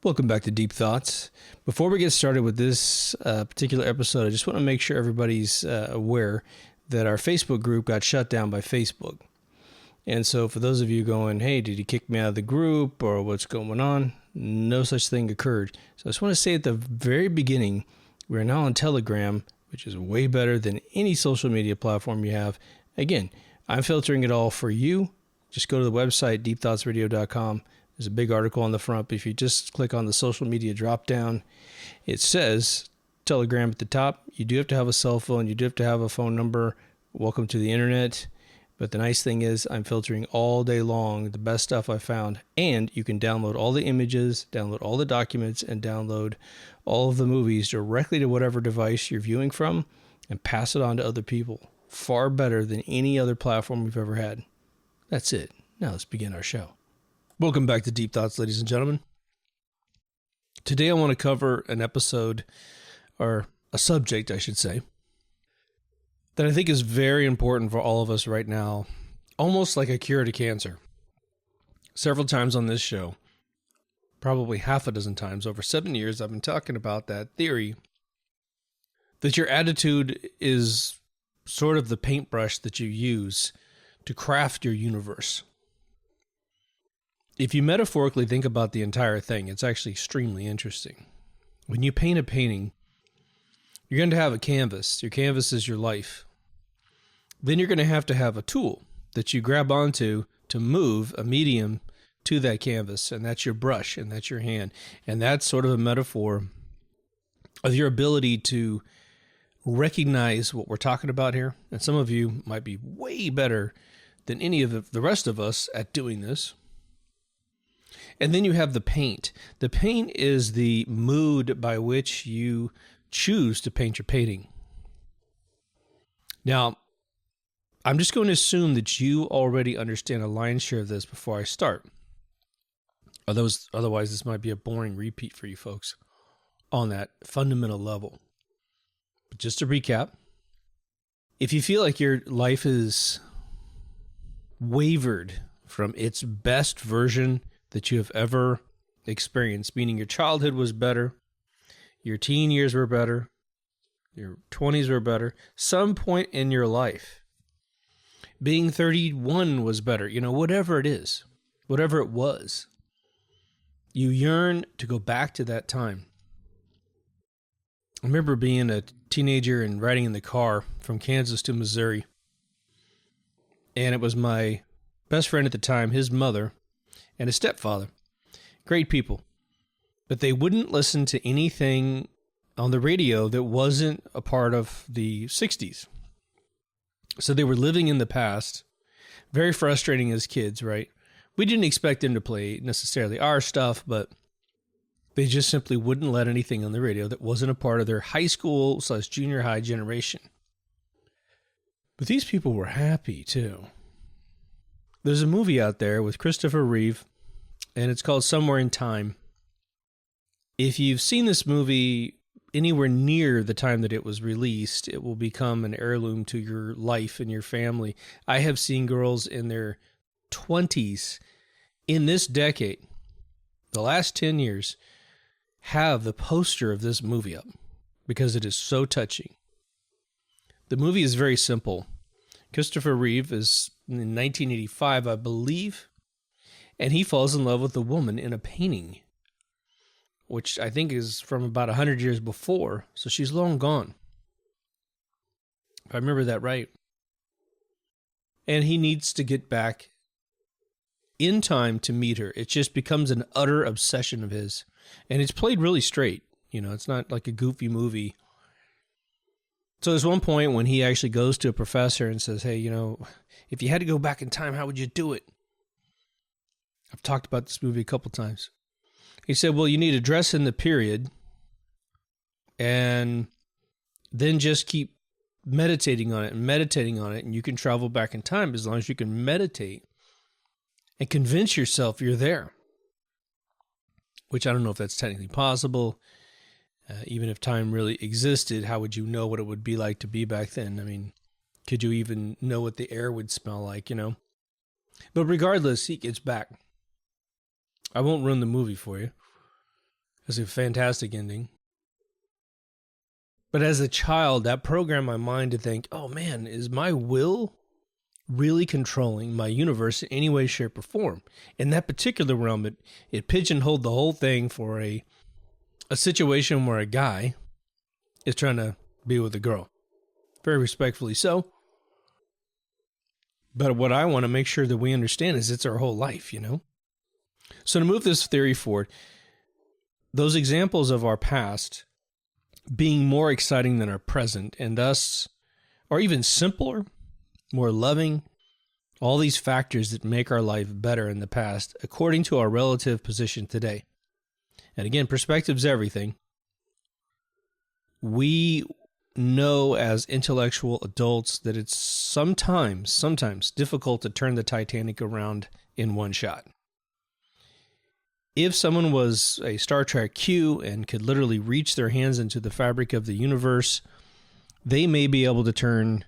Welcome back to Deep Thoughts. Before we get started with this particular episode, I just want to make sure everybody's aware that our Facebook group got shut down by Facebook. And so for those of you going, hey, did he kick me out of the group or what's going on? No such thing occurred. So I just want to say at the very beginning, we're now on Telegram, which is way better than any social media platform you have. Again, I'm filtering it all for you. Just go to the website, deepthoughtsradio.com. There's a big article on the front, but if you just click on the social media drop down, it says Telegram at the top. You do have to have a cell phone. You do have to have a phone number. Welcome to the internet. But the nice thing is I'm filtering all day long the best stuff I found. And you can download all the images, download all the documents, and download all of the movies directly to whatever device you're viewing from and pass it on to other people. Far better than any other platform we've ever had. That's it. Now let's begin our show. Welcome back to Deep Thoughts, ladies and gentlemen. Today I want to cover an episode, or a subject, I should say, that I think is very important for all of us right now, almost like a cure to cancer. Several times on this show, probably half a dozen times, over 7 years, I've been talking about that theory that your attitude is sort of the paintbrush that you use to craft your universe. If you metaphorically think about the entire thing, it's actually extremely interesting. When you paint a painting, you're going to have a canvas. Your canvas is your life. Then you're going to have a tool that you grab onto to move a medium to that canvas, and that's your brush, and that's your hand. And that's sort of a metaphor of your ability to recognize what we're talking about here. And some of you might be way better than any of the rest of us at doing this. And then you have the paint. The paint is the mood by which you choose to paint your painting. Now, I'm just going to assume that you already understand a lion's share of this before I start. Otherwise, this might be a boring repeat for you folks on that fundamental level. But just to recap, if you feel like your life is wavered from its best version that you have ever experienced, meaning your childhood was better, your teen years were better, your 20s were better, some point in your life, being 31 was better, whatever it is, whatever it was, you yearn to go back to that time. I remember being a teenager and riding in the car from Kansas to Missouri, and it was my best friend at the time, his mother, and his stepfather. Great people. But they wouldn't listen to anything on the radio that wasn't a part of the 60s. So they were living in the past. Very frustrating as kids, right? We didn't expect them to play necessarily our stuff, but they just simply wouldn't let anything on the radio that wasn't a part of their high school / junior high generation. But these people were happy too. There's a movie out there with Christopher Reeve, and it's called Somewhere in Time. If you've seen this movie anywhere near the time that it was released, it will become an heirloom to your life and your family. I have seen girls in their 20s in this decade, the last 10 years, have the poster of this movie up because it is so touching. The movie is very simple. Christopher Reeve is in 1985, I believe, and he falls in love with a woman in a painting, which I think is from about 100 years before, so she's long gone, if I remember that right. And he needs to get back in time to meet her. It just becomes an utter obsession of his, and it's played really straight. It's not like a goofy movie. So there's one point when he actually goes to a professor and says, hey, if you had to go back in time, how would you do it? I've talked about this movie a couple times. He said, well, you need to dress in the period and then just keep meditating on it, and you can travel back in time as long as you can meditate and convince yourself you're there, which I don't know if that's technically possible. Even if time really existed, how would you know what it would be like to be back then? I mean, could you even know what the air would smell like, But regardless, he gets back. I won't ruin the movie for you. It's a fantastic ending. But as a child, that programmed my mind to think, oh man, is my will really controlling my universe in any way, shape, or form? In that particular realm, it pigeonholed the whole thing for a situation where a guy is trying to be with a girl. Very respectfully so. But what I want to make sure that we understand is it's our whole life, you know? So to move this theory forward, those examples of our past being more exciting than our present, and thus are even simpler, more loving, all these factors that make our life better in the past, according to our relative position today. And again, perspective's everything. We know as intellectual adults that it's sometimes difficult to turn the Titanic around in one shot. If someone was a Star Trek Q and could literally reach their hands into the fabric of the universe, they may be able to turn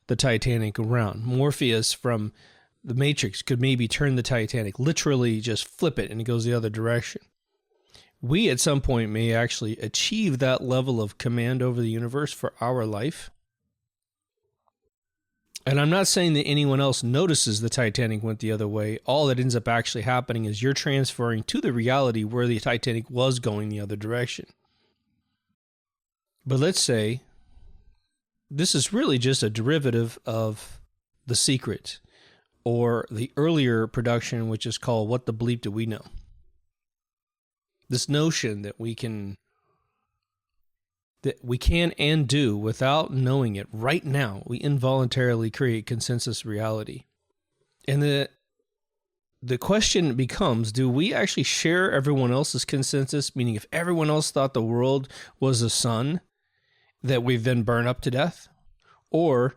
the Titanic around. Morpheus from the Matrix could maybe turn the Titanic, literally just flip it and it goes the other direction. We at some point may actually achieve that level of command over the universe for our life. And I'm not saying that anyone else notices the Titanic went the other way. All that ends up actually happening is you're transferring to the reality where the Titanic was going the other direction. But let's say this is really just a derivative of The Secret, or the earlier production, which is called What the Bleep Do We Know? This notion that we can and do without knowing it right now, we involuntarily create consensus reality. And the question becomes, do we actually share everyone else's consensus? Meaning if everyone else thought the world was a sun that we then burn up to death? Or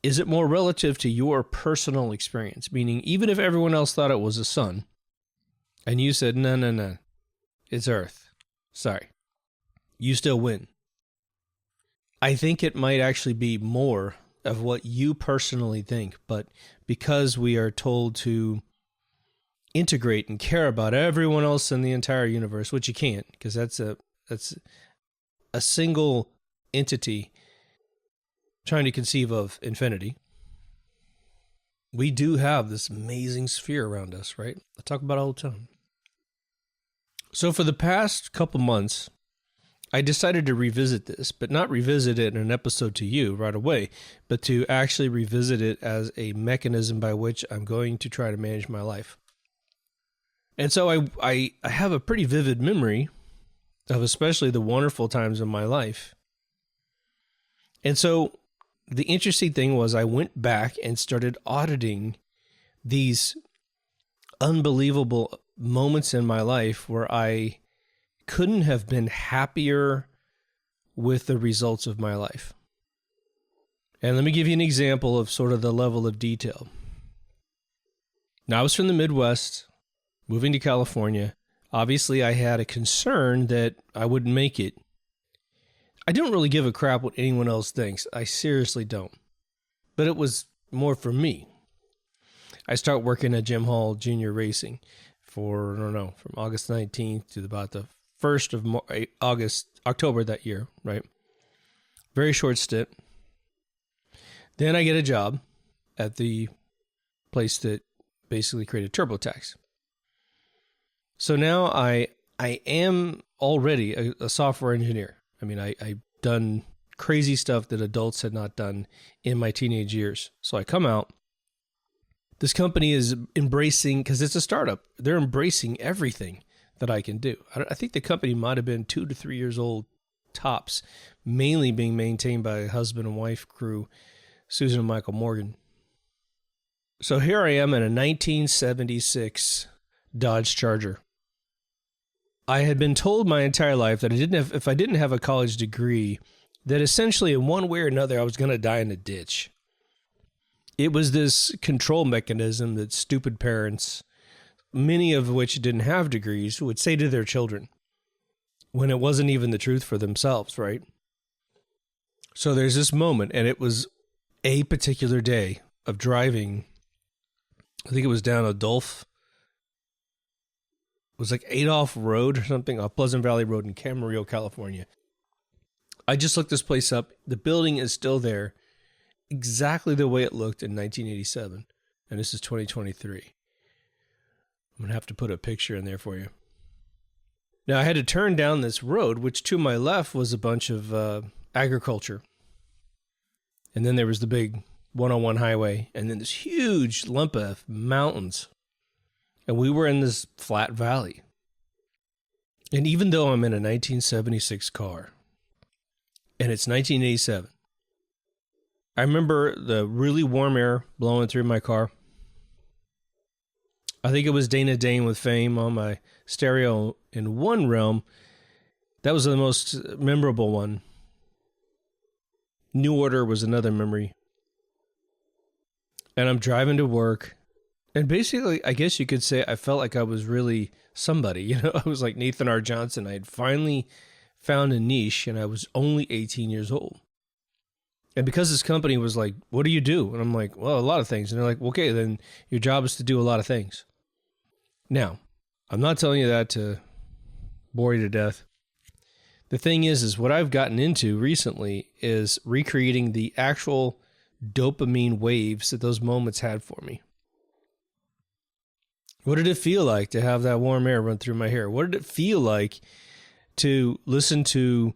is it more relative to your personal experience? Meaning even if everyone else thought it was a sun and you said, no, it's Earth. Sorry. You still win. I think it might actually be more of what you personally think, but because we are told to integrate and care about everyone else in the entire universe, which you can't, because that's a single entity trying to conceive of infinity. We do have this amazing sphere around us, right? I talk about it all the time. So for the past couple months, I decided to revisit this, but not revisit it in an episode to you right away, but to actually revisit it as a mechanism by which I'm going to try to manage my life. And so I have a pretty vivid memory of especially the wonderful times of my life. And so the interesting thing was I went back and started auditing these unbelievable moments in my life where I couldn't have been happier with the results of my life. And let me give you an example of sort of the level of detail. Now, I was from the Midwest, moving to California. Obviously, I had a concern that I wouldn't make it. I don't really give a crap what anyone else thinks. I seriously don't. But it was more for me. I start working at Jim Hall Junior Racing from August 19th to about the 1st of October that year, right? Very short stint. Then I get a job at the place that basically created TurboTax. So now I am already a software engineer. I mean, I've done crazy stuff that adults had not done in my teenage years. So I come out. This company is embracing, because it's a startup, they're embracing everything that I can do. I think the company might have been 2 to 3 years old tops, mainly being maintained by a husband and wife crew, Susan and Michael Morgan. So here I am in a 1976 Dodge Charger. I had been told my entire life that if I didn't have a college degree, that essentially in one way or another I was going to die in a ditch. It was this control mechanism that stupid parents, many of which didn't have degrees, would say to their children when it wasn't even the truth for themselves, right? So there's this moment, and it was a particular day of driving. I think it was down Adolph. was like Adolph Road or something, Pleasant Valley Road in Camarillo, California. I just looked this place up. The building is still there, exactly the way it looked in 1987. And this is 2023. I'm going to have to put a picture in there for you. Now, I had to turn down this road, which to my left was a bunch of agriculture. And then there was the big 101 highway, and then this huge lump of mountains. And we were in this flat valley. And even though I'm in a 1976 car, and it's 1987, I remember the really warm air blowing through my car. I think it was Dana Dane with Fame on my stereo in one realm. That was the most memorable one. New Order was another memory. And I'm driving to work. And basically, I guess you could say I felt like I was really somebody. You know, I was like Nathan R. Johnson. I had finally found a niche, and I was only 18 years old. And because this company was like, what do you do? And I'm like, well, a lot of things. And they're like, well, okay, then your job is to do a lot of things. Now, I'm not telling you that to bore you to death. The thing is what I've gotten into recently is recreating the actual dopamine waves that those moments had for me. What did it feel like to have that warm air run through my hair? What did it feel like to listen to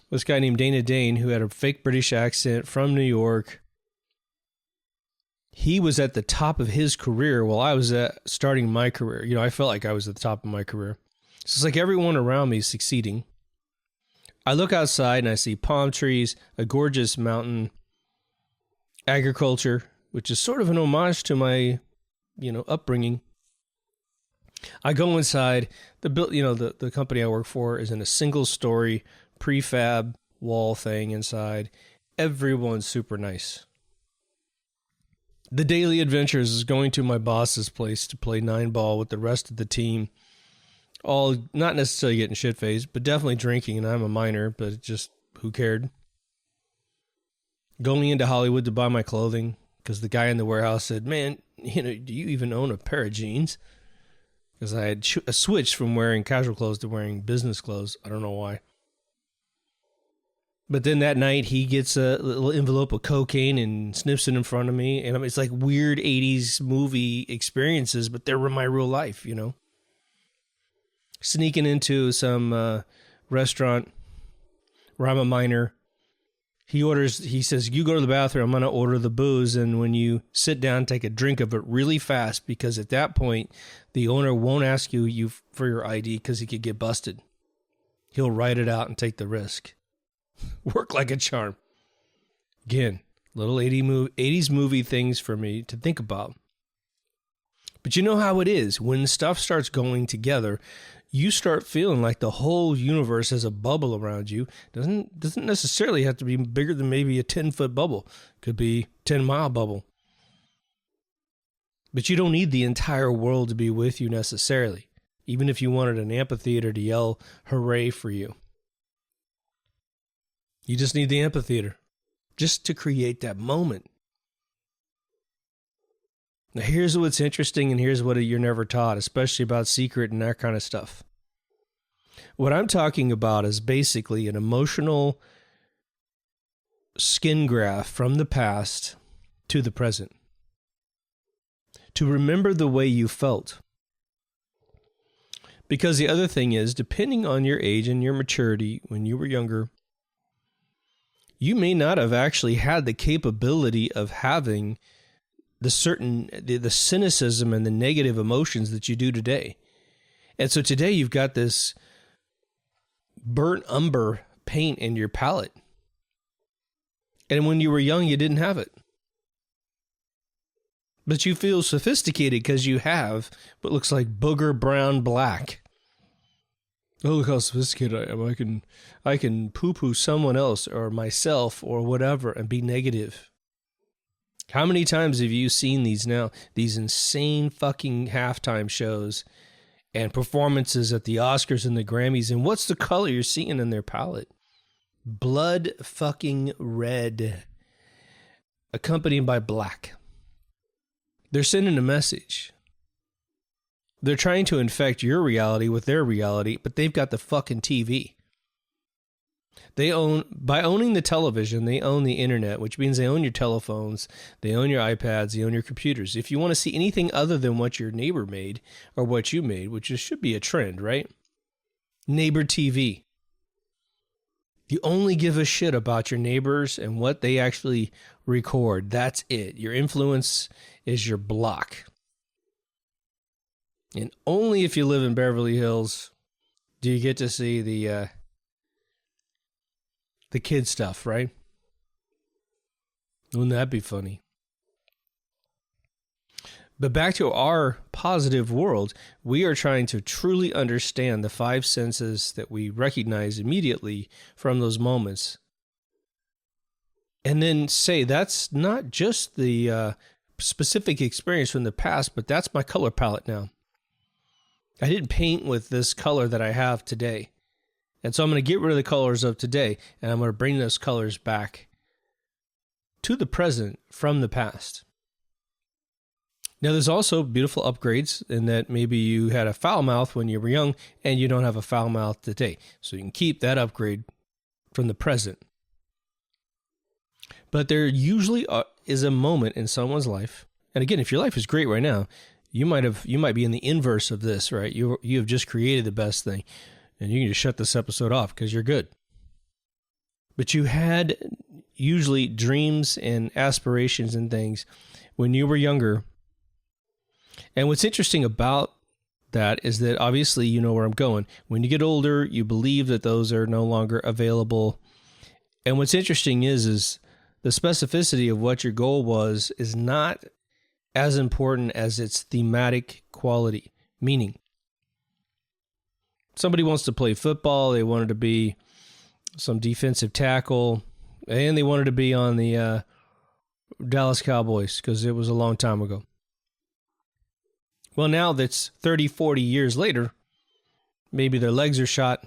this guy named Dana Dane, who had a fake British accent from New York? He was at the top of his career while I was starting my career. You know, I felt like I was at the top of my career. So it's like everyone around me is succeeding. I look outside and I see palm trees, a gorgeous mountain, agriculture, which is sort of an homage to my, upbringing. I go inside. The company I work for is in a single-story prefab wall thing inside. Everyone's super nice. The daily adventures is going to my boss's place to play 9-ball with the rest of the team. All not necessarily getting shit-faced, but definitely drinking, and I'm a minor, but just who cared? Going into Hollywood to buy my clothing, because the guy in the warehouse said, man, do you even own a pair of jeans? Because I had switched from wearing casual clothes to wearing business clothes. I don't know why. But then that night, he gets a little envelope of cocaine and sniffs it in front of me. And it's like weird 80s movie experiences, but they're my real life, Sneaking into some restaurant where I'm a minor. He says, you go to the bathroom, I'm going to order the booze. And when you sit down, take a drink of it really fast, because at that point, the owner won't ask you for your ID because he could get busted. He'll write it out and take the risk. Work like a charm. Again, little 80s movie things for me to think about. But you know how it is. When stuff starts going together, you start feeling like the whole universe has a bubble around you. Doesn't necessarily have to be bigger than maybe a 10-foot bubble. Could be 10-mile bubble. But you don't need the entire world to be with you necessarily, even if you wanted an amphitheater to yell hooray for you. You just need the amphitheater just to create that moment. Now, here's what's interesting, and here's what you're never taught, especially about secret and that kind of stuff. What I'm talking about is basically an emotional skin graft from the past to the present. To remember the way you felt. Because the other thing is, depending on your age and your maturity when you were younger, you may not have actually had the capability of having the cynicism and the negative emotions that you do today. And so today you've got this burnt umber paint in your palette. And when you were young, you didn't have it. But you feel sophisticated because you have what looks like booger brown black. Oh, look how sophisticated I am. I can poo-poo someone else or myself or whatever and be negative. How many times have you seen these insane fucking halftime shows and performances at the Oscars and the Grammys, and what's the color you're seeing in their palette? Blood fucking red, accompanied by black. They're sending a message. They're trying to infect your reality with their reality, but they've got the fucking TV. By owning the television, they own the internet, which means they own your telephones, they own your iPads, they own your computers. If you want to see anything other than what your neighbor made or what you made, which should be a trend, right? Neighbor TV. You only give a shit about your neighbors and what they actually record. That's it. Your influence is your block. And only if you live in Beverly Hills do you get to see the kid stuff, right? Wouldn't that be funny? But back to our positive world, we are trying to truly understand the five senses that we recognize immediately from those moments. And then say, that's not just the specific experience from the past, but that's my color palette now. I didn't paint with this color that I have today. And so I'm going to get rid of the colors of today, and I'm going to bring those colors back to the present from the past. Now, there's also beautiful upgrades in that maybe you had a foul mouth when you were young and you don't have a foul mouth today. So you can keep that upgrade from the present. But there usually is a moment in someone's life. And again, if your life is great right now, you might be in the inverse of this, right? You have just created the best thing. And you can just shut this episode off because you're good. But you had usually dreams and aspirations and things when you were younger. And what's interesting about that is that obviously you know where I'm going. When you get older, you believe that those are no longer available. And what's interesting is the specificity of what your goal was is not as important as its thematic quality, meaning somebody wants to play football, they wanted to be some defensive tackle, and they wanted to be on the Dallas Cowboys because it was a long time ago. Well, now that's 30, 40 years later, maybe their legs are shot,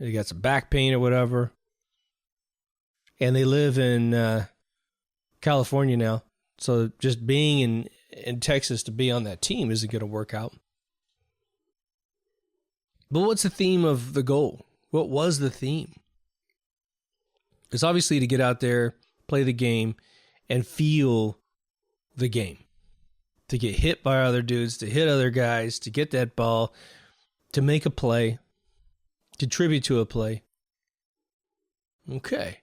they got some back pain or whatever, and they live in California now. So just being in Texas to be on that team isn't going to work out. But what's the theme of the goal? What was the theme? It's obviously to get out there, play the game, and feel the game. To get hit by other dudes, to hit other guys, to get that ball, to make a play, contribute to a play. Okay.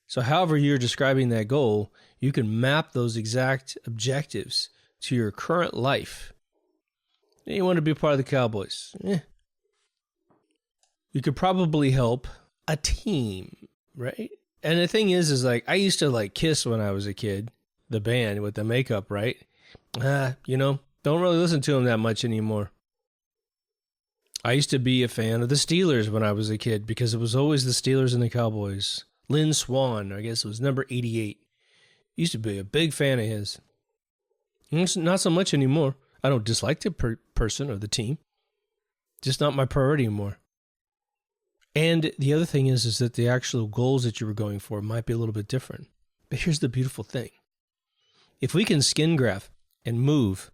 So however you're describing that goal, you can map those exact objectives to your current life. You want to be part of the Cowboys. You could probably help a team, right? And the thing is like, I used to like Kiss when I was a kid, the band with the makeup, right? Don't really listen to them that much anymore. I used to be a fan of the Steelers when I was a kid because it was always the Steelers and the Cowboys. Lynn Swann, I guess it was number 88. Used to be a big fan of his. Not so much anymore. I don't dislike the person or the team. Just not my priority anymore. And the other thing is that the actual goals that you were going for might be a little bit different. But here's the beautiful thing. If we can skin graft and move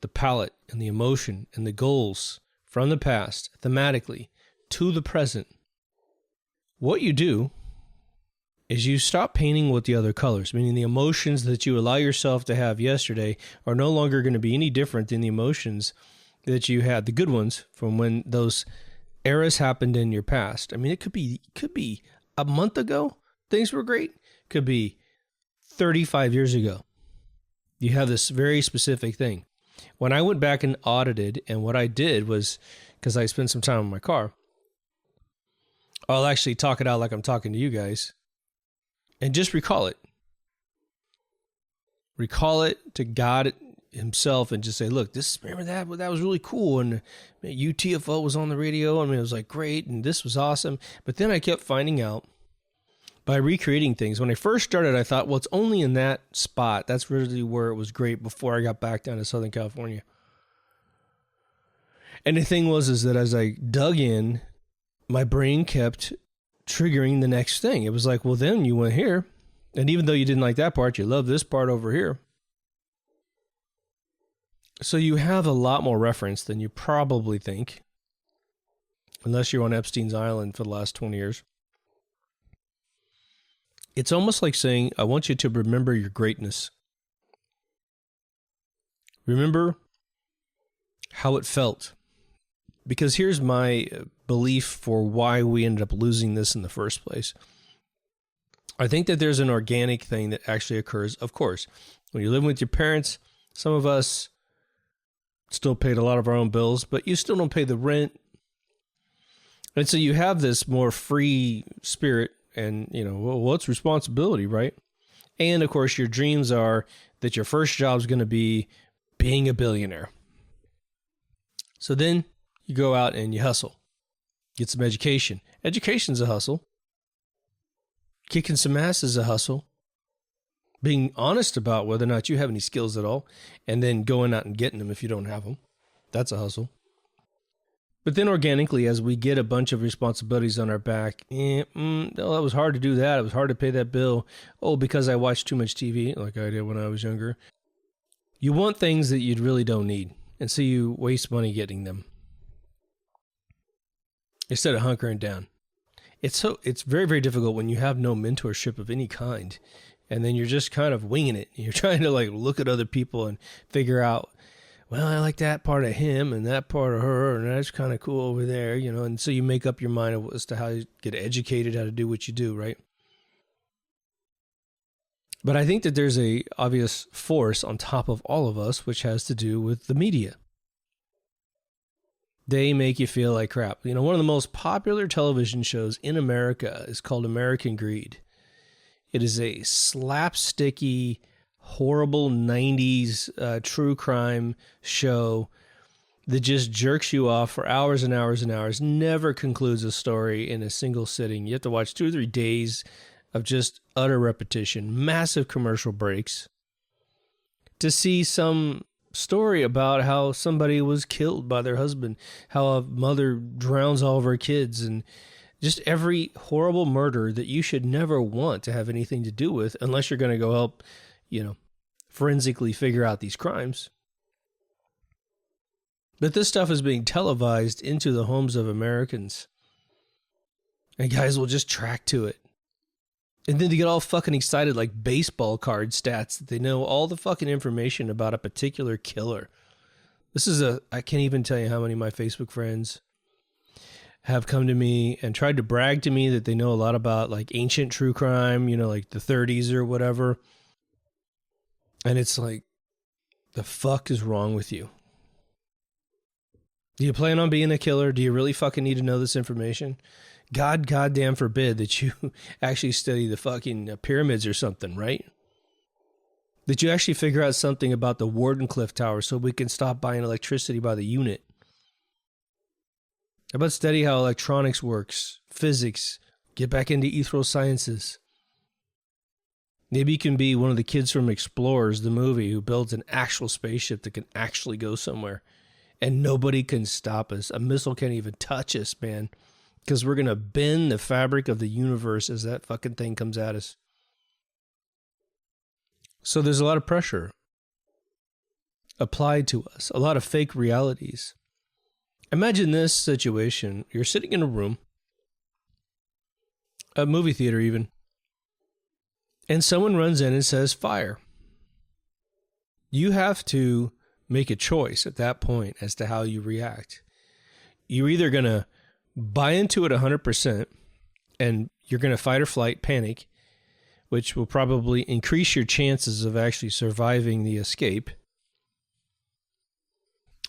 the palette and the emotion and the goals from the past thematically to the present, what you do is you stop painting with the other colors, meaning the emotions that you allow yourself to have yesterday are no longer going to be any different than the emotions that you had, the good ones, from when those eras happened in your past. I mean, it could be a month ago, things were great. Could be 35 years ago. You have this very specific thing. When I went back and audited, and what I did was, because I spent some time in my car, I'll actually talk it out like I'm talking to you guys, and just recall it. Recall it to God himself and just say, look, remember that was really cool. And UTFO was on the radio. I mean, it was like great. And this was awesome. But then I kept finding out by recreating things. When I first started, I thought, well, it's only in that spot. That's really where it was great before I got back down to Southern California. And the thing is that as I dug in, my brain kept triggering the next thing. It was like, well, then you went here. And even though you didn't like that part, you love this part over here. So you have a lot more reference than you probably think, unless you're on Epstein's Island for the last 20 years. It's almost like saying, I want you to remember your greatness. Remember how it felt. Because here's my belief for why we ended up losing this in the first place. I think that there's an organic thing that actually occurs. Of course, when you're living with your parents, some of us still paid a lot of our own bills, but you still don't pay the rent. And so you have this more free spirit and, well, what's responsibility, right? And of course, your dreams are that your first job is going to be being a billionaire. So then you go out and you hustle, get some education. Education's a hustle. Kicking some ass is a hustle. Being honest about whether or not you have any skills at all, and then going out and getting them if you don't have them. That's a hustle. But then organically, as we get a bunch of responsibilities on our back, it was hard to do that. It was hard to pay that bill. Oh, because I watched too much TV, like I did when I was younger. You want things that you really don't need, and so you waste money getting them instead of hunkering down. It's very, very difficult when you have no mentorship of any kind, and then you're just kind of winging it. You're trying to look at other people and figure out, well, I like that part of him and that part of her, and that's kind of cool over there, and so you make up your mind as to how you get educated, how to do what you do, right? But I think that there's a obvious force on top of all of us, which has to do with the media. They make you feel like crap. One of the most popular television shows in America is called American Greed. It is a slapsticky, horrible 90s true crime show that just jerks you off for hours and hours and hours, never concludes a story in a single sitting. You have to watch 2 or 3 days of just utter repetition, massive commercial breaks to see some story about how somebody was killed by their husband, how a mother drowns all of her kids, and just every horrible murder that you should never want to have anything to do with unless you're going to go help, forensically figure out these crimes. But this stuff is being televised into the homes of Americans. And guys will just track to it. And then they get all fucking excited like baseball card stats that they know all the fucking information about a particular killer. I can't even tell you how many of my Facebook friends have come to me and tried to brag to me that they know a lot about ancient true crime, like the 30s or whatever. And it's like, the fuck is wrong with you? Do you plan on being a killer? Do you really fucking need to know this information? God goddamn forbid that you actually study the fucking pyramids or something, right? That you actually figure out something about the Wardenclyffe Tower so we can stop buying electricity by the unit. How about study how electronics works, physics, get back into ethereal sciences. Maybe you can be one of the kids from Explorers, the movie, who builds an actual spaceship that can actually go somewhere. And nobody can stop us. A missile can't even touch us, man. Because we're going to bend the fabric of the universe as that fucking thing comes at us. So there's a lot of pressure applied to us. A lot of fake realities. Imagine this situation. You're sitting in a room. A movie theater even. And someone runs in and says, fire. You have to make a choice at that point as to how you react. You're either going to buy into it 100% and you're going to fight or flight, panic, which will probably increase your chances of actually surviving the escape.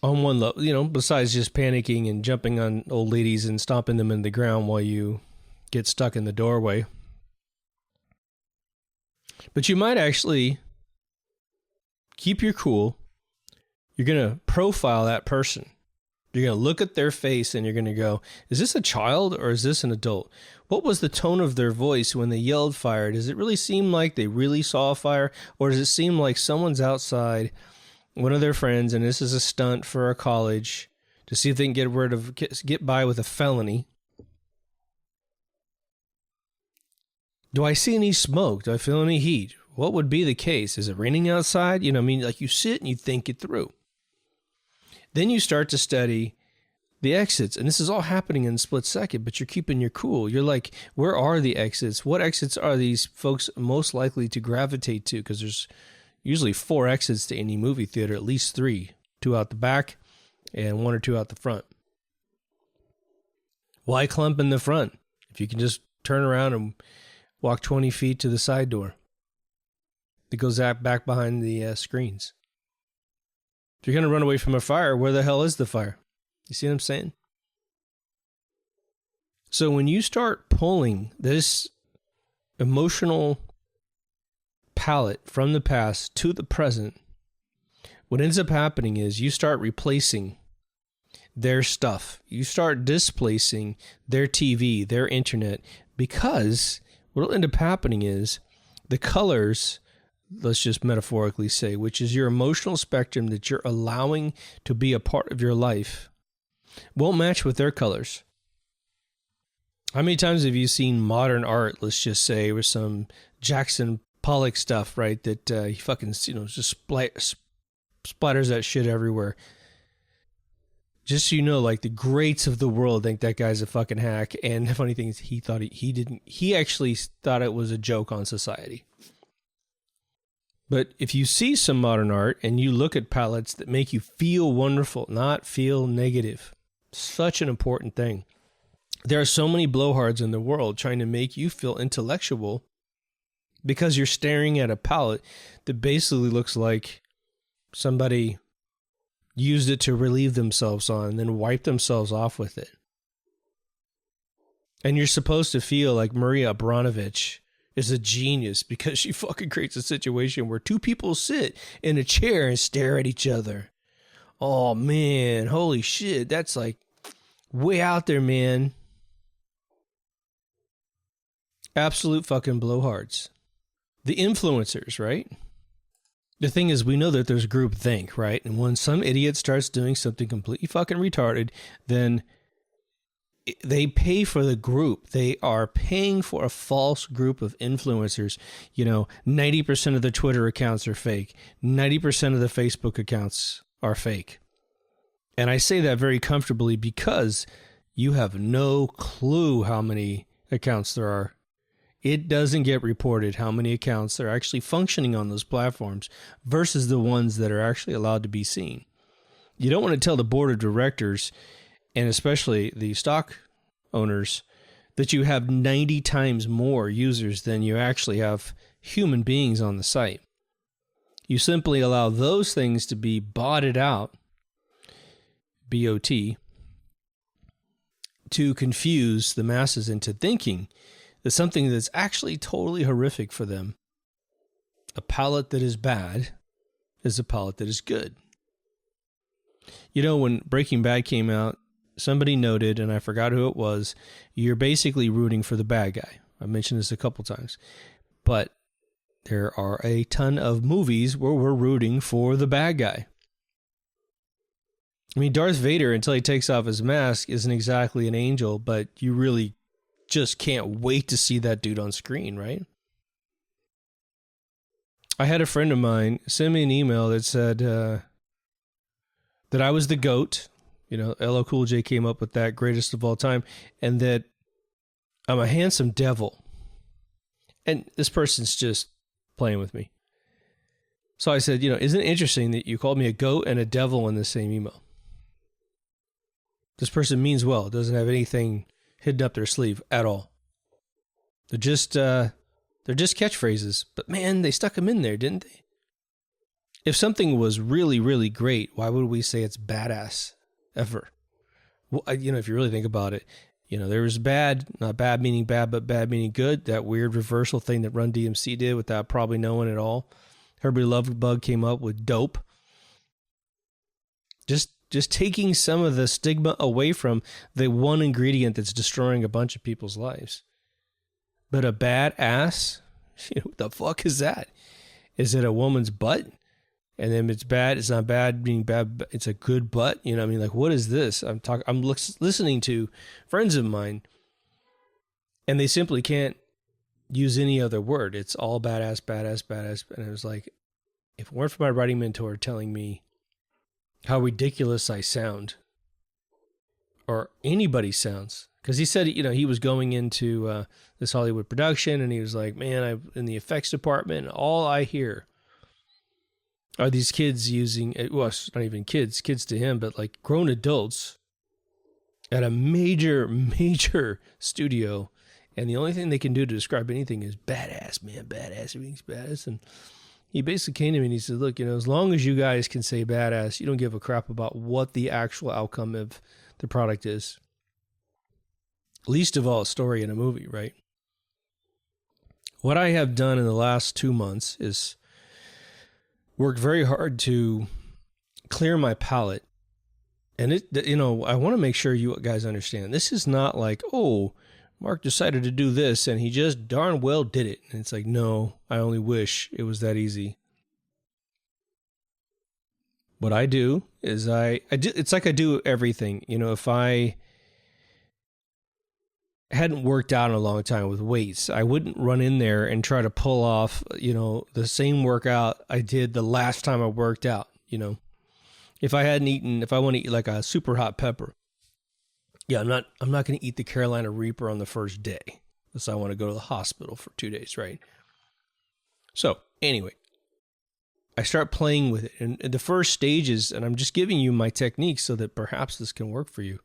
On one level, besides just panicking and jumping on old ladies and stomping them in the ground while you get stuck in the doorway. But you might actually keep your cool. You're going to profile that person. You're going to look at their face and you're going to go, is this a child or is this an adult? What was the tone of their voice when they yelled fire? Does it really seem like they really saw a fire? Or does it seem like someone's outside, one of their friends, and this is a stunt for a college to see if they can get by with a felony? Do I see any smoke? Do I feel any heat? What would be the case? Is it raining outside? You sit and you think it through. Then you start to study the exits, and this is all happening in a split second, but you're keeping your cool. You're like, where are the exits? What exits are these folks most likely to gravitate to? Because there's usually 4 exits to any movie theater, at least 3, 2 out the back and 1 or 2 out the front. Why clump in the front if you can just turn around and walk 20 feet to the side door that goes back behind the screens? If you're going to run away from a fire, where the hell is the fire? You see what I'm saying? So when you start pulling this emotional palette from the past to the present, what ends up happening is you start replacing their stuff. You start displacing their TV, their internet, because what will end up happening is the colors, let's just metaphorically say, which is your emotional spectrum that you're allowing to be a part of your life, won't match with their colors. How many times have you seen modern art, let's just say, with some Jackson Pollock stuff, right? That he fucking, just splatters that shit everywhere. Just so you know, like the greats of the world think that guy's a fucking hack. And the funny thing is he actually thought it was a joke on society. But if you see some modern art and you look at palettes that make you feel wonderful, not feel negative, such an important thing. There are so many blowhards in the world trying to make you feel intellectual because you're staring at a palette that basically looks like somebody used it to relieve themselves on and then wipe themselves off with it. And you're supposed to feel like Maria Abramovich is a genius because she fucking creates a situation where 2 people sit in a chair and stare at each other. Oh man, holy shit, that's like way out there, man. Absolute fucking blowhards. The influencers, right? The thing is, we know that there's groupthink, right? And when some idiot starts doing something completely fucking retarded, then they pay for the group. They are paying for a false group of influencers. 90% of the Twitter accounts are fake. 90% of the Facebook accounts are fake. And I say that very comfortably because you have no clue how many accounts there are. It doesn't get reported how many accounts are actually functioning on those platforms versus the ones that are actually allowed to be seen. You don't want to tell the board of directors, and especially the stock owners, that you have 90 times more users than you actually have human beings on the site. You simply allow those things to be botted out, B-O-T, to confuse the masses into thinking that something that's actually totally horrific for them, a palette that is bad, is a palette that is good. When Breaking Bad came out, somebody noted, and I forgot who it was, you're basically rooting for the bad guy. I mentioned this a couple times. But there are a ton of movies where we're rooting for the bad guy. I mean, Darth Vader, until he takes off his mask, isn't exactly an angel, but you really just can't wait to see that dude on screen, right? I had a friend of mine send me an email that said that I was the GOAT. LL Cool J came up with that, greatest of all time, and that I'm a handsome devil. And this person's just playing with me. So I said, isn't it interesting that you called me a GOAT and a devil in the same email? This person means well. It doesn't have anything hidden up their sleeve at all. They're just catchphrases. But man, they stuck them in there, didn't they? If something was really, really great, why would we say it's badass ever? Well, if you really think about it, there was bad, not bad meaning bad, but bad meaning good. That weird reversal thing that Run DMC did without probably knowing it all. Herbie Lovebug came up with dope. Just taking some of the stigma away from the one ingredient that's destroying a bunch of people's lives. But a badass, what the fuck is that? Is it a woman's butt? And then it's bad, it's not bad being bad, it's a good butt. Like, what is this? I'm listening to friends of mine, and they simply can't use any other word. It's all badass, badass, badass. And it was like, if it weren't for my writing mentor telling me how ridiculous I sound, or anybody sounds. Because he said, he was going into this Hollywood production, and he was like, man, I'm in the effects department, and all I hear are these kids using, well, it's not even kids to him, but like grown adults at a major studio. And the only thing they can do to describe anything is badass, man, badass, everything's badass. And he basically came to me and he said, look, as long as you guys can say badass, you don't give a crap about what the actual outcome of the product is. Least of all, a story in a movie, right? What I have done in the last 2 months is work very hard to clear my palate. And I want to make sure you guys understand. This is not like, oh, Mark decided to do this and he just darn well did it. And it's like, no, I only wish it was that easy. What I do is it's like I do everything. If I hadn't worked out in a long time with weights, I wouldn't run in there and try to pull off, the same workout I did the last time I worked out, If I want to eat like a super hot pepper, yeah, I'm not going to eat the Carolina Reaper on the first day unless I want to go to the hospital for 2 days, right? So anyway, I start playing with it. And the first stages, and I'm just giving you my techniques so that perhaps this can work for you.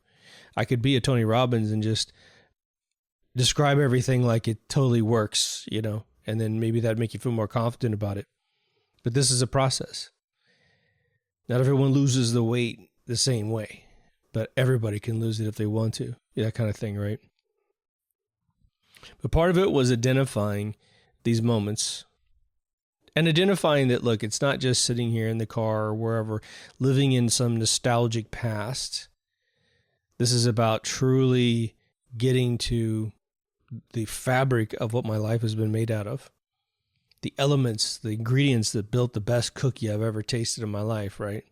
I could be a Tony Robbins and just describe everything like it totally works, and then maybe that'd make you feel more confident about it. But this is a process. Not everyone loses the weight the same way, but everybody can lose it if they want to. That kind of thing, right? But part of it was identifying these moments and identifying that, look, it's not just sitting here in the car or wherever, living in some nostalgic past. This is about truly getting to the fabric of what my life has been made out of. The elements, the ingredients that built the best cookie I've ever tasted in my life, right?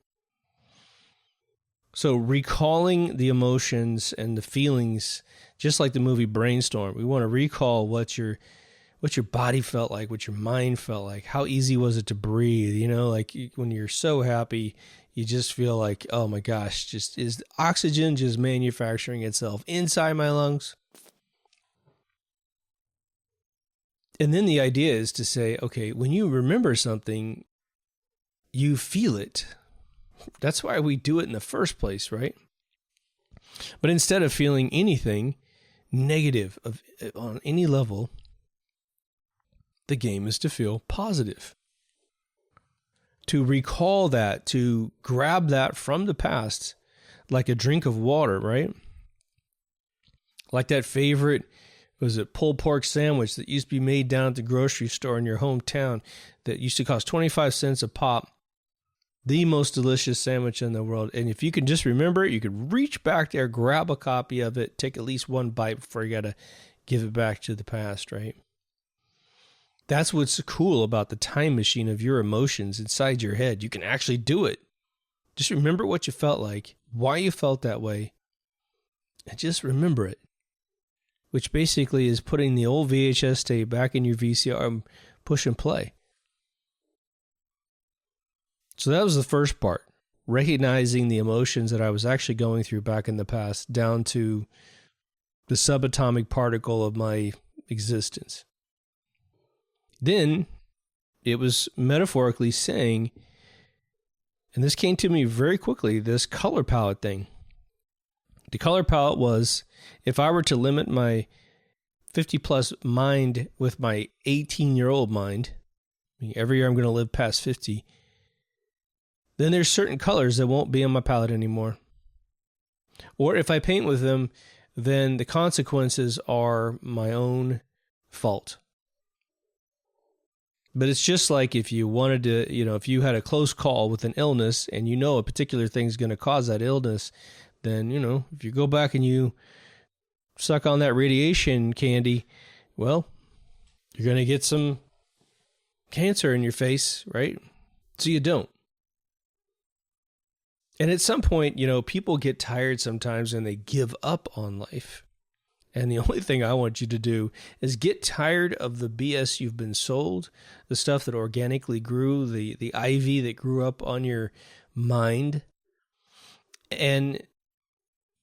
So recalling the emotions and the feelings, just like the movie Brainstorm, we want to recall what your body felt like, what your mind felt like, how easy was it to breathe, like when you're so happy, you just feel like, oh my gosh, just is oxygen just manufacturing itself inside my lungs? And then the idea is to say, okay, when you remember something, you feel it. That's why we do it in the first place, right? But instead of feeling anything negative on any level, the game is to feel positive. To recall that, to grab that from the past like a drink of water, right? Like that favorite, was it pulled pork sandwich that used to be made down at the grocery store in your hometown that used to cost 25 cents a pop. The most delicious sandwich in the world. And if you can just remember it, you could reach back there, grab a copy of it, take at least one bite before you got to give it back to the past, right? That's what's cool about the time machine of your emotions inside your head. You can actually do it. Just remember what you felt like, why you felt that way, and just remember it. Which basically is putting the old VHS tape back in your VCR and push and play. So that was the first part, recognizing the emotions that I was actually going through back in the past, down to the subatomic particle of my existence. Then it was metaphorically saying, and this came to me very quickly, this color palette thing. The color palette was, if I were to limit my 50 plus mind with my 18-year-old mind, I mean, every year I'm going to live past 50, then there's certain colors that won't be on my palette anymore. Or if I paint with them, then the consequences are my own fault. But it's just like if you wanted to, if you had a close call with an illness and a particular thing's going to cause that illness, then, if you go back and you suck on that radiation candy, well, you're going to get some cancer in your face, right? So you don't. And at some point, people get tired sometimes and they give up on life. And the only thing I want you to do is get tired of the BS you've been sold, the stuff that organically grew, the ivy that grew up on your mind, and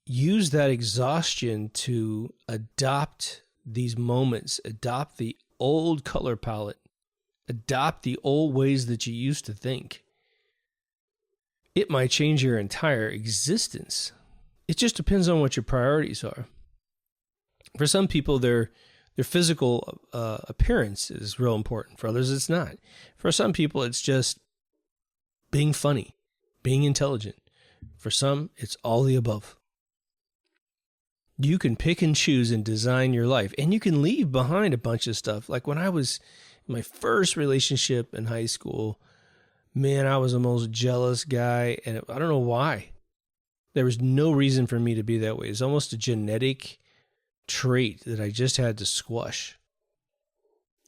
use that exhaustion to adopt these moments, adopt the old color palette, adopt the old ways that you used to think. It might change your entire existence. It just depends on what your priorities are. For some people, their physical appearance is real important. For others, it's not. For some people, it's just being funny, being intelligent. For some, it's all the above. You can pick and choose and design your life, and you can leave behind a bunch of stuff. Like when I was in my first relationship in high school, man, I was the most jealous guy, and I don't know why. There was no reason for me to be that way. It's almost a genetic trait that I just had to squash.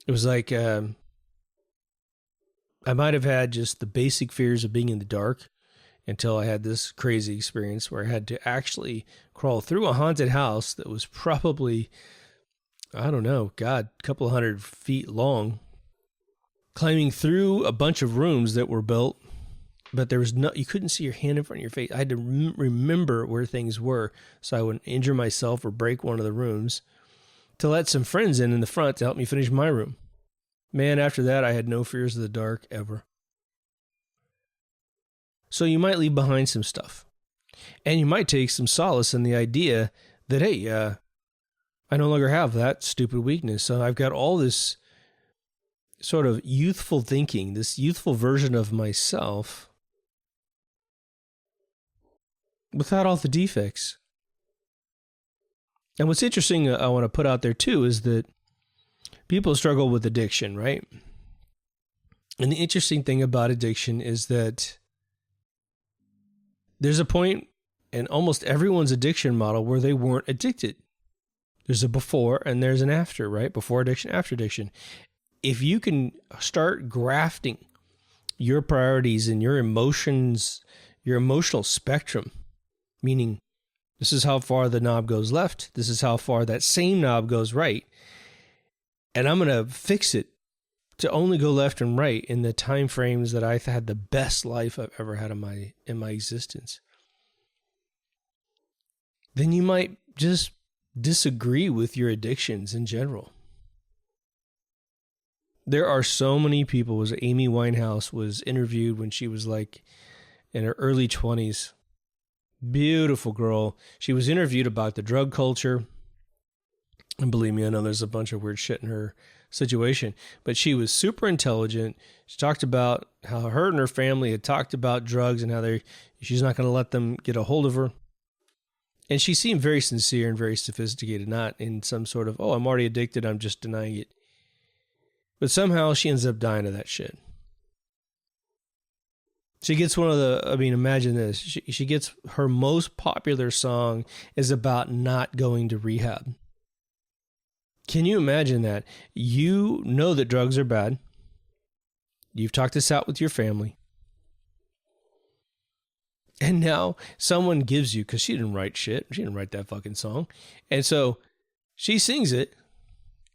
It was like I might have had just the basic fears of being in the dark until I had this crazy experience where I had to actually crawl through a haunted house that was probably, I don't know, God, a couple of 100 feet long, climbing through a bunch of rooms that were built, but there was no, you couldn't see your hand in front of your face. I had to remember where things were so I wouldn't injure myself or break one of the rooms, to let some friends in the front to help me finish my room. Man, after that, I had no fears of the dark ever. So you might leave behind some stuff. And you might take some solace in the idea that, hey, I no longer have that stupid weakness. So I've got all this sort of youthful thinking, this youthful version of myself without all the defects. And what's interesting I want to put out there too is that people struggle with addiction, right? And the interesting thing about addiction is that there's a point in almost everyone's addiction model where they weren't addicted. There's a before and there's an after, right? Before addiction, after addiction. If you can start grafting your priorities and your emotions, your emotional spectrum, meaning this is how far the knob goes left, this is how far that same knob goes right, and I'm going to fix it to only go left and right in the time frames that I've had the best life I've ever had in my existence, then you might just disagree with your addictions in general. There are so many people, as Amy Winehouse was interviewed when she was like in her early 20s. Beautiful girl. She was interviewed about the drug culture. And believe me, I know there's a bunch of weird shit in her situation, but she was super intelligent. She talked about how her and her family had talked about drugs and how she's not going to let them get a hold of her. And she seemed very sincere and very sophisticated, not in some sort of, oh, I'm already addicted, I'm just denying it. But somehow she ends up dying of that shit. She gets imagine this. She gets her most popular song is about not going to rehab. Can you imagine that? You know that drugs are bad. You've talked this out with your family. And now someone gives you, because she didn't write shit. She didn't write that fucking song. And so she sings it,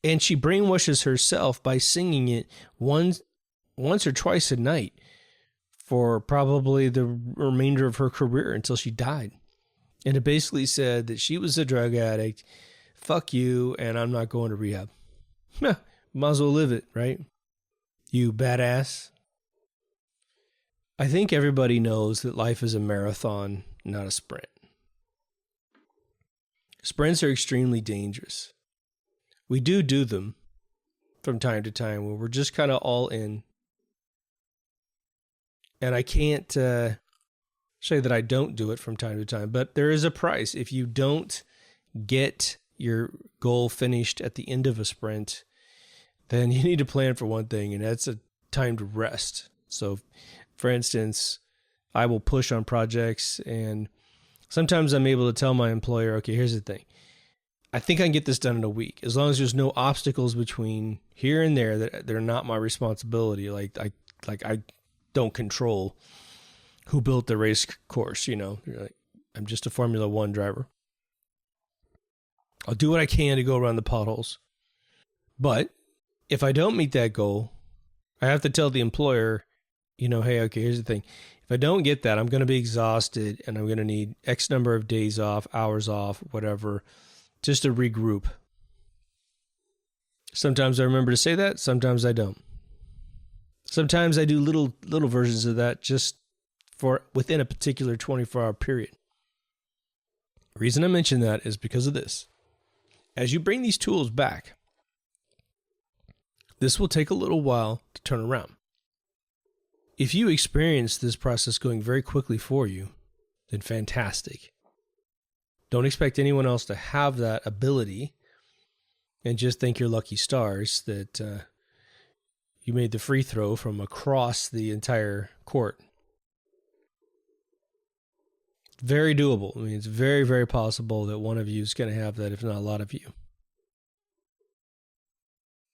and she brainwashes herself by singing it once or twice a night for probably the remainder of her career until she died. And it basically said that she was a drug addict. Fuck you, and I'm not going to rehab. Might as well live it, right? You badass. I think everybody knows that life is a marathon, not a sprint. Sprints are extremely dangerous. We do them from time to time where we're just kind of all in. And I can't say that I don't do it from time to time, but there is a price. If you don't get your goal finished at the end of a sprint, then you need to plan for one thing, and that's a time to rest. So, for instance, I will push on projects, and sometimes I'm able to tell my employer, okay, here's the thing. I think I can get this done in a week, as long as there's no obstacles between here and there that they're not my responsibility. Like I don't control who built the race course, you know. I'm just a Formula One driver. I'll do what I can to go around the potholes. But if I don't meet that goal, I have to tell the employer, hey, okay, here's the thing. If I don't get that, I'm going to be exhausted and I'm going to need X number of days off, hours off, whatever, just to regroup. Sometimes I remember to say that, sometimes I don't. Sometimes I do little versions of that just for within a particular 24-hour period. The reason I mention that is because of this. As you bring these tools back, this will take a little while to turn around. If you experience this process going very quickly for you, then fantastic. Don't expect anyone else to have that ability and just think you're lucky stars that you made the free throw from across the entire court. Very doable. I mean, it's very, very possible that one of you is going to have that, if not a lot of you.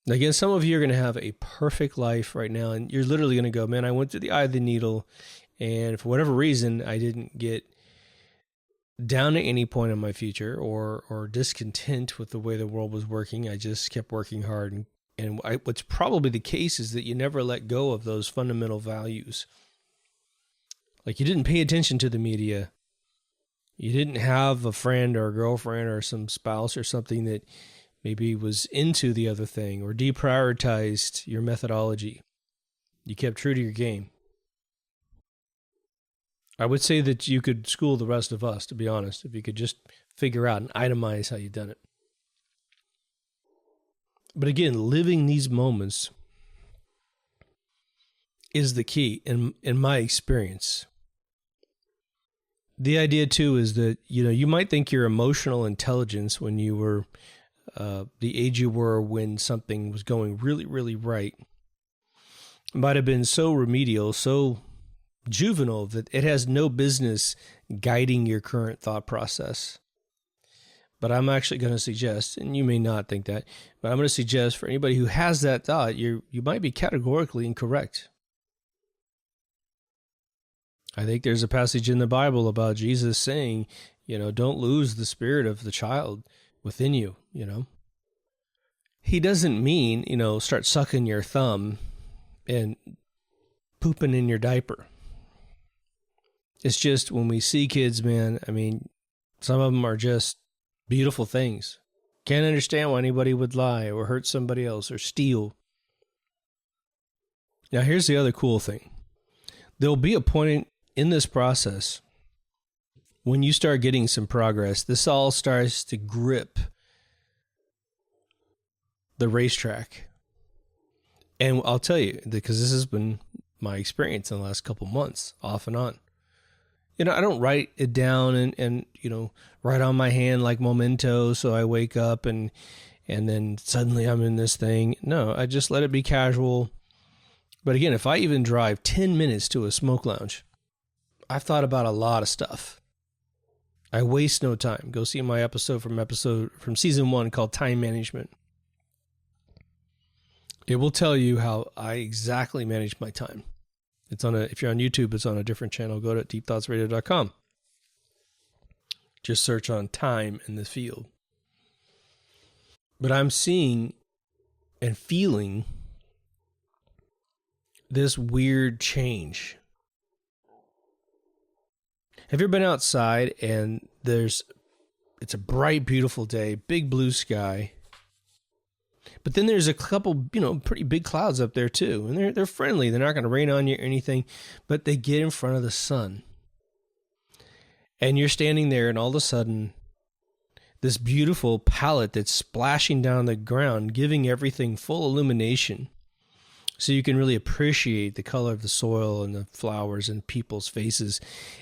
Again, some of you are going to have a perfect life right now, and you're literally going to go, man, I went through the eye of the needle, and for whatever reason, I didn't get down to any point in my future or discontent with the way the world was working. I just kept working hard, and what's probably the case is that you never let go of those fundamental values. Like, you didn't pay attention to the media. You didn't have a friend or a girlfriend or some spouse or something that maybe was into the other thing or deprioritized your methodology. You kept true to your game. I would say that you could school the rest of us, to be honest, if you could just figure out and itemize how you've done it. But again, living these moments is the key in my experience. The idea too is that, you might think your emotional intelligence when you were the age you were when something was going really, really right might have been so remedial, so juvenile that it has no business guiding your current thought process. But I'm actually going to suggest, and you may not think that, but I'm going to suggest for anybody who has that thought, you might be categorically incorrect. I think there's a passage in the Bible about Jesus saying, don't lose the spirit of the child within you, He doesn't mean, start sucking your thumb and pooping in your diaper. It's just when we see kids, man, I mean, some of them are just beautiful things. Can't understand why anybody would lie or hurt somebody else or steal. Now, here's the other cool thing. There'll be a point in this process when you start getting some progress, this all starts to grip the racetrack. And I'll tell you, because this has been my experience in the last couple months, off and on. I don't write it down and write on my hand like memento so I wake up and then suddenly I'm in this thing. No, I just let it be casual. But again, if I even drive 10 minutes to a smoke lounge, I've thought about a lot of stuff. I waste no time. Go see my episode from season 1 called Time Management. It will tell you how I exactly manage my time. If you're on YouTube, it's on a different channel. Go to deepthoughtsradio.com. Just search on time in the field. But I'm seeing and feeling this weird change. Have you ever been outside and it's a bright, beautiful day, big blue sky, but then there's a couple, pretty big clouds up there too, and they're friendly. They're not going to rain on you or anything, but they get in front of the sun. And you're standing there, and all of a sudden, this beautiful palette that's splashing down the ground, giving everything full illumination, so you can really appreciate the color of the soil and the flowers and people's faces.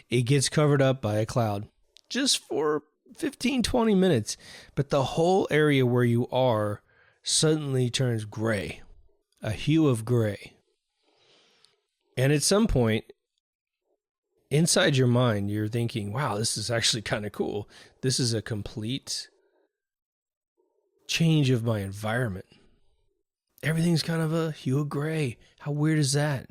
It gets covered up by a cloud just for 15, 20 minutes, but the whole area where you are suddenly turns gray, a hue of gray. And at some point, inside your mind, you're thinking, wow, this is actually kind of cool. This is a complete change of my environment. Everything's kind of a hue of gray. How weird is that?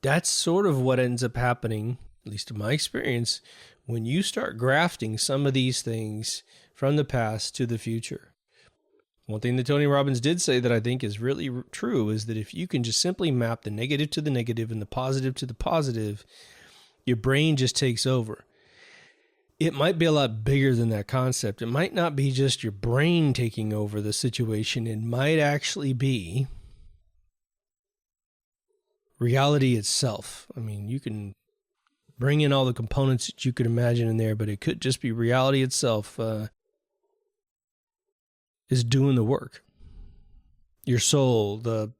That's sort of what ends up happening, at least in my experience, when you start grafting some of these things from the past to the future. One thing that Tony Robbins did say that I think is really true is that if you can just simply map the negative to the negative and the positive to the positive, your brain just takes over. It might be a lot bigger than that concept. It might not be just your brain taking over the situation. It might actually be reality itself. I mean, you can bring in all the components that you could imagine in there, but it could just be reality itself is doing the work. Your soul, the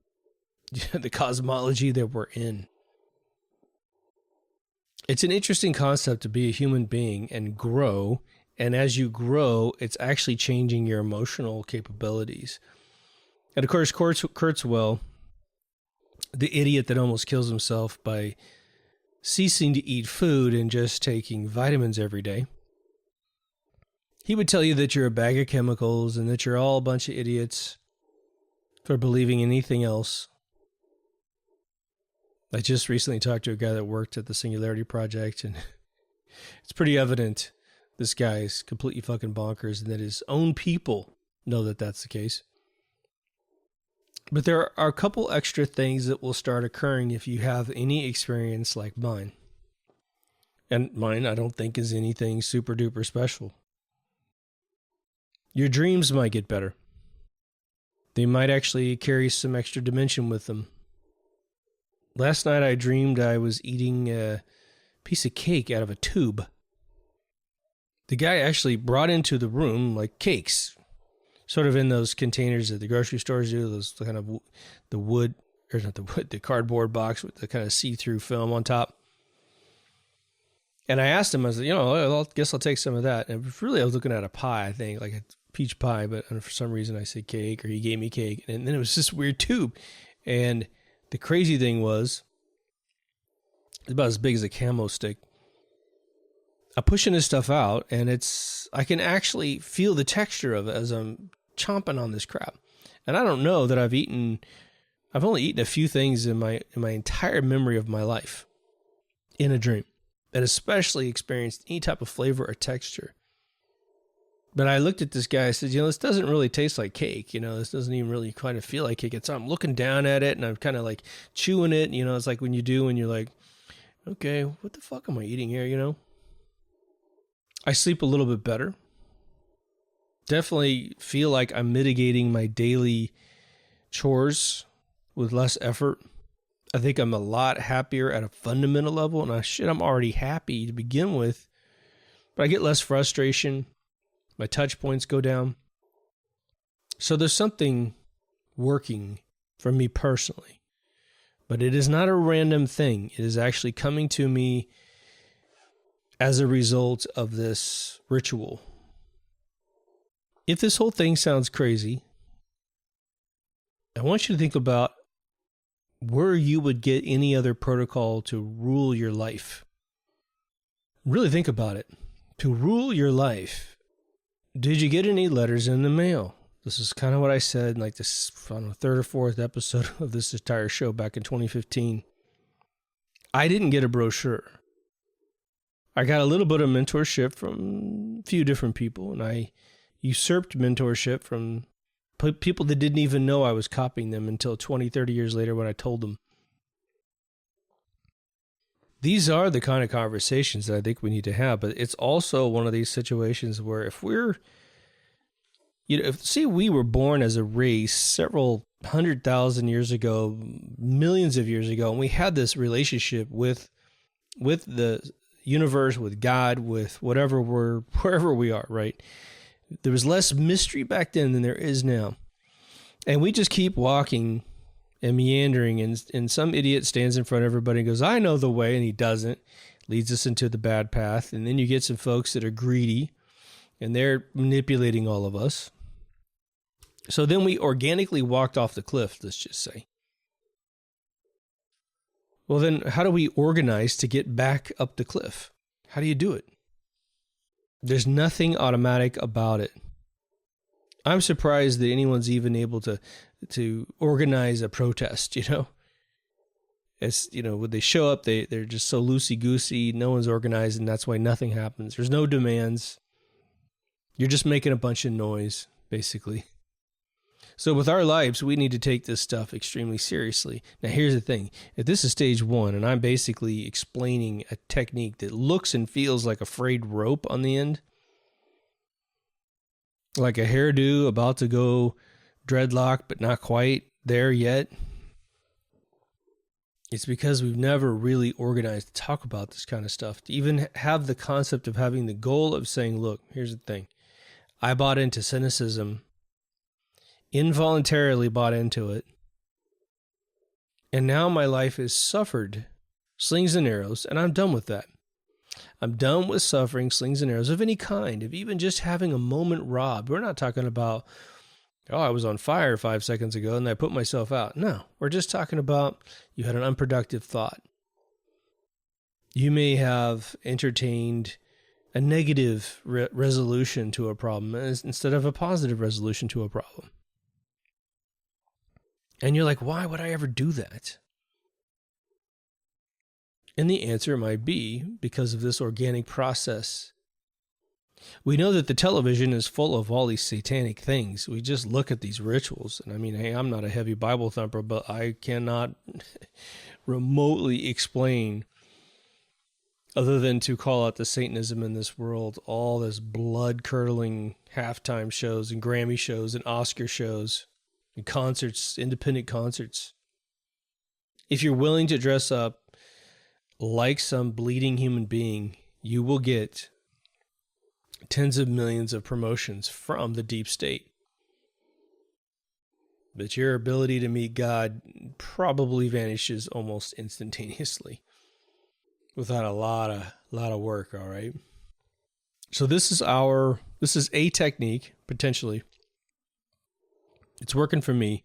cosmology that we're in. It's an interesting concept to be a human being and grow. And as you grow, it's actually changing your emotional capabilities. And of course, Kurzweil, the idiot that almost kills himself by ceasing to eat food and just taking vitamins every day, he would tell you that you're a bag of chemicals and that you're all a bunch of idiots for believing anything else. I just recently talked to a guy that worked at the Singularity Project, and it's pretty evident this guy is completely fucking bonkers and that his own people know that that's the case. But there are a couple extra things that will start occurring if you have any experience like mine. And mine, I don't think, is anything super duper special. Your dreams might get better. They might actually carry some extra dimension with them. Last night I dreamed I was eating a piece of cake out of a tube. The guy actually brought into the room like cakes, sort of in those containers that the grocery stores do, those kind of the wood, or not the wood, the cardboard box with the kind of see-through film on top. And I asked him, I was like, I guess I'll take some of that. And really I was looking at a pie, I think, like a peach pie, but for some reason I said cake, or he gave me cake. And then it was this weird tube. And the crazy thing was, it's about as big as a camo stick. I'm pushing this stuff out, and I can actually feel the texture of it as I'm chomping on this crap. And I don't know that I've only eaten a few things in my entire memory of my life in a dream, and especially experienced any type of flavor or texture. But I looked at this guy, I said, this doesn't really taste like cake. This doesn't even really kind of feel like cake. So I'm looking down at it and I'm kind of like chewing it. It's like when you're like, okay, what the fuck am I eating here? I sleep a little bit better. Definitely feel like I'm mitigating my daily chores with less effort. I think I'm a lot happier at a fundamental level. And I'm already happy to begin with, but I get less frustration. My touch points go down. So there's something working for me personally. But it is not a random thing. It is actually coming to me as a result of this ritual. If this whole thing sounds crazy, I want you to think about where you would get any other protocol to rule your life. Really think about it. To rule your life. Did you get any letters in the mail? This is kind of what I said in like this, I don't know, third or fourth episode of this entire show back in 2015. I didn't get a brochure. I got a little bit of mentorship from a few different people, and I usurped mentorship from people that didn't even know I was copying them until 20, 30 years later when I told them. These are the kind of conversations that I think we need to have, but it's also one of these situations where if we're, we were born as a race several 100,000 years ago, millions of years ago, and we had this relationship with the universe, with God, with wherever we are, right? There was less mystery back then than there is now. And we just keep walking and meandering, and some idiot stands in front of everybody and goes, I know the way, and he doesn't, leads us into the bad path. And then you get some folks that are greedy, and they're manipulating all of us. So then we organically walked off the cliff, let's just say. Well, then how do we organize to get back up the cliff? How do you do it? There's nothing automatic about it. I'm surprised that anyone's even able to organize a protest, It's, when they show up, they're just so loosey-goosey, no one's organized, and that's why nothing happens. There's no demands. You're just making a bunch of noise, basically. So with our lives, we need to take this stuff extremely seriously. Now, here's the thing. If this is stage 1, and I'm basically explaining a technique that looks and feels like a frayed rope on the end, like a hairdo about to go dreadlock, but not quite there yet, it's because we've never really organized to talk about this kind of stuff, to even have the concept of having the goal of saying, look, here's the thing. I bought into cynicism, involuntarily bought into it, and now my life has suffered slings and arrows, and I'm done with that. I'm done with suffering slings and arrows of any kind, of even just having a moment robbed. We're not talking about, oh, I was on fire 5 seconds ago and I put myself out. No, we're just talking about you had an unproductive thought. You may have entertained a negative resolution to a problem instead of a positive resolution to a problem. And you're like, why would I ever do that? And the answer might be because of this organic process. We know that the television is full of all these satanic things. We just look at these rituals. And I mean, hey, I'm not a heavy Bible thumper, but I cannot remotely explain, other than to call out the Satanism in this world, all this blood-curdling halftime shows and Grammy shows and Oscar shows and concerts, independent concerts. If you're willing to dress up like some bleeding human being, you will get tens of millions of promotions from the deep state. But your ability to meet God probably vanishes almost instantaneously without a lot of work, all right? So this is a technique, potentially. It's working for me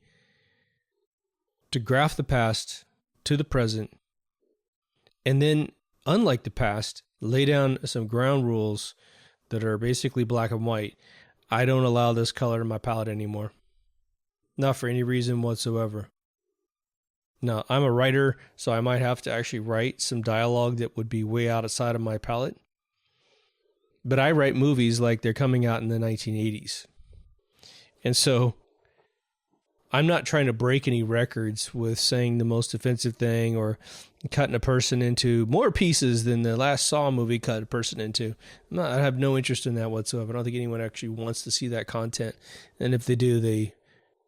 to graft the past to the present, and then, unlike the past, lay down some ground rules that are basically black and white. I don't allow this color in my palette anymore. Not for any reason whatsoever. Now, I'm a writer, so I might have to actually write some dialogue that would be way outside of my palette. But I write movies like they're coming out in the 1980s. And so I'm not trying to break any records with saying the most offensive thing or cutting a person into more pieces than the last Saw movie cut a person into. I have no interest in that whatsoever. I don't think anyone actually wants to see that content. And if they do, they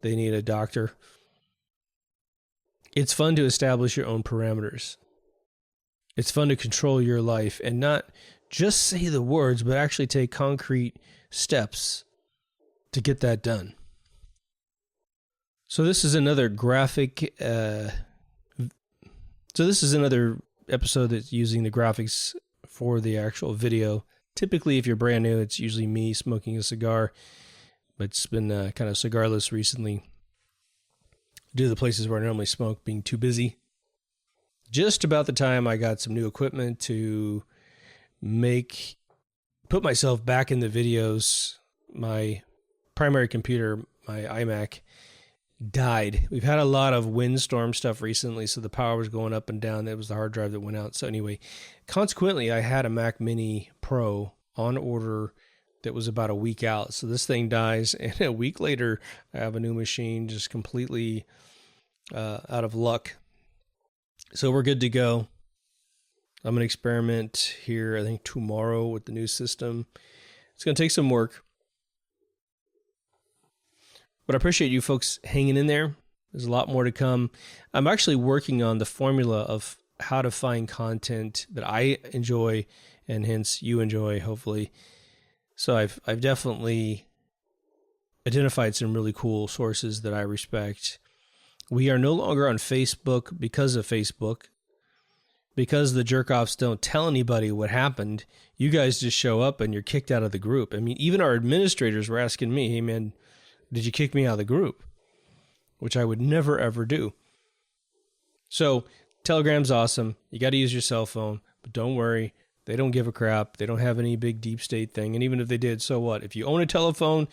need a doctor. It's fun to establish your own parameters. It's fun to control your life and not just say the words, but actually take concrete steps to get that done. So this is another graphic, so this is another episode that's using the graphics for the actual video. Typically, if you're brand new, it's usually me smoking a cigar, but it's been kind of cigarless recently due to the places where I normally smoke being too busy. Just about the time I got some new equipment to put myself back in the videos, my primary computer, my iMac, died. We've had a lot of windstorm stuff recently, so the power was going up and down. That was the hard drive that went out. So anyway, consequently, I had a Mac Mini Pro on order that was about a week out. So this thing dies, and a week later, I have a new machine just completely out of luck. So we're good to go. I'm going to experiment here, I think, tomorrow with the new system. It's going to take some work. But I appreciate you folks hanging in there. There's a lot more to come. I'm actually working on the formula of how to find content that I enjoy and hence you enjoy, hopefully. So I've definitely identified some really cool sources that I respect. We are no longer on Facebook because of Facebook. Because the jerk-offs don't tell anybody what happened, you guys just show up and you're kicked out of the group. I mean, even our administrators were asking me, hey man, did you kick me out of the group? Which I would never, ever do. So Telegram's awesome. You got to use your cell phone, but don't worry. They don't give a crap. They don't have any big deep state thing. And even if they did, so what? If you own a telephone,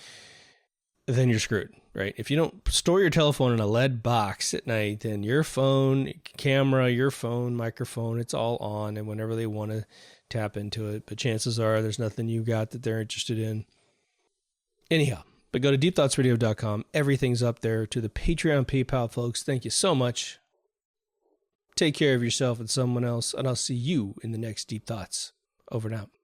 then you're screwed, right? If you don't store your telephone in a lead box at night, then your phone, camera, your phone, microphone, it's all on. And whenever they want to tap into it, but chances are there's nothing you got that they're interested in. Anyhow. But go to deepthoughtsradio.com. Everything's up there, to the Patreon, PayPal, folks. Thank you so much. Take care of yourself and someone else, and I'll see you in the next Deep Thoughts. Over and out.